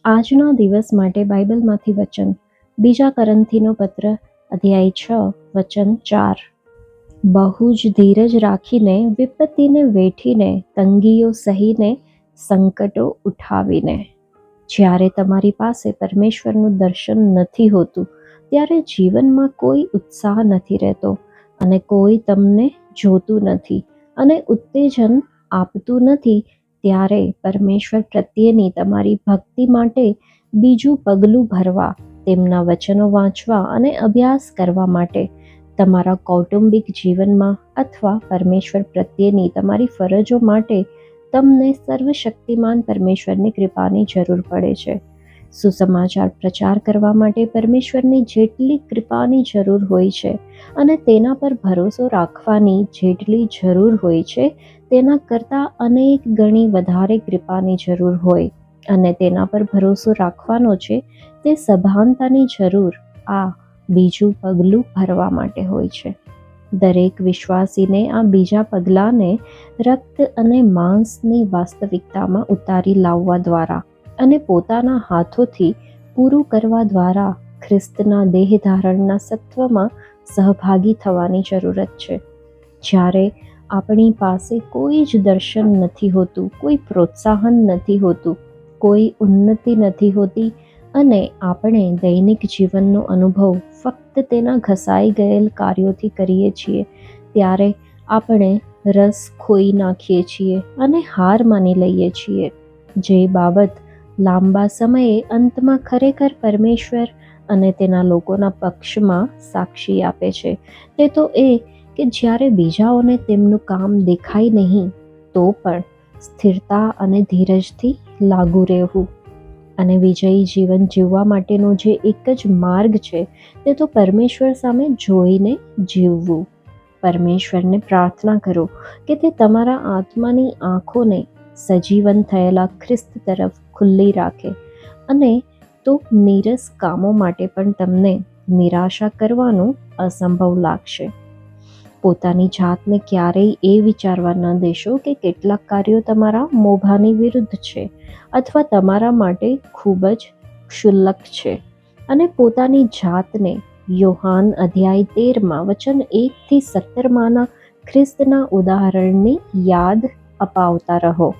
આજના દિવસ માટે બાઇબલમાંથી વચન, બીજા કરંથીનો પત્ર, અધ્યાય 6, વચન 4. બહુ જ ધીરજ રાખીને, વિપત્તિને વેઠીને, તંગીઓ સહીને, સંકટો ઉઠાવીને. જ્યારે તમારી પાસે પરમેશ્વરનું દર્શન નથી હોતું, ત્યારે જીવનમાં કોઈ ઉત્સાહ નથી રહેતો અને કોઈ તમને જોતું નથી અને ઉત્તેજન આપતું નથી, ત્યારે પરમેશ્વર પ્રત્યેની તમારી ભક્તિ માટે બીજું પગલું ભરવા, તેમના વચનો વાંચવા અને અભ્યાસ કરવા માટે, તમારા કૌટુંબિક જીવનમાં અથવા પરમેશ્વર પ્રત્યેની તમારી ફરજો માટે તમને સર્વશક્તિમાન પરમેશ્વરની કૃપાની જરૂર પડે છે. સુસમાચાર પ્રચાર કરવા માટે પરમેશ્વરની જેટલી કૃપાની જરૂર હોય છે અને તેના પર ભરોસો રાખવાની જેટલી જરૂર હોય છે, તેના કરતાં અનેક ગણી વધારે કૃપાની જરૂર હોય અને તેના પર ભરોસો રાખવાનો છે તે સભાનતાની જરૂર આ બીજું પગલું ભરવા માટે હોય છે. દરેક વિશ્વાસીને આ બીજા પગલાંને રક્ત અને માંસની વાસ્તવિકતામાં ઉતારી લાવવા દ્વારા અને પોતાના હાથોથી પૂરું કરવા દ્વારા ખ્રિસ્તના દેહધારણના સત્વમાં સહભાગી થવાની જરૂરત છે. જ્યારે આપણી પાસે કોઈ જ દર્શન નથી હોતું, કોઈ પ્રોત્સાહન નથી હોતું, કોઈ ઉન્નતિ નથી હોતી અને આપણે દૈનિક જીવનનો અનુભવ ફક્ત તેના ઘસાઈ ગયેલ કાર્યોથી કરીએ છીએ, ત્યારે આપણે રસ ખોઈ નાખીએ છીએ અને હાર માની લઈએ છીએ. જે બાબત લાંબા સમયે અંતમાં ખરેખર પરમેશ્વર અને તેના લોકોના પક્ષમાં સાક્ષી આપે છે, તે તો એ કે જ્યારે બીજાઓને તેમનું કામ દેખાય નહીં, તો પણ સ્થિરતા અને ધીરજથી લાગુ રહેવું. અને વિજયી જીવન જીવવા માટેનો જે એક જ માર્ગ છે, તે તો પરમેશ્વર સામે જોઈને જીવવું. પરમેશ્વરને પ્રાર્થના કરો કે તે તમારા આત્માની આંખોને સજીવન થયેલા ખ્રિસ્ત તરફ ખુલ્લી રાખે અને તો નીરસ કામો માટે પણ તમને નિરાશા કરવાનું અસંભવ લાગશે. પોતાની જાતને ક્યારેય એ વિચારવા ન દેશો કે કેટલાક કાર્યો તમારા મોભાની વિરુદ્ધ છે અથવા તમારા માટે ખૂબ જ ક્ષુલ્લક છે, અને પોતાની જાતને યોહાન અધ્યાય 13 વચન 1-17 ખ્રિસ્તના ઉદાહરણની યાદ અપાવતા રહો.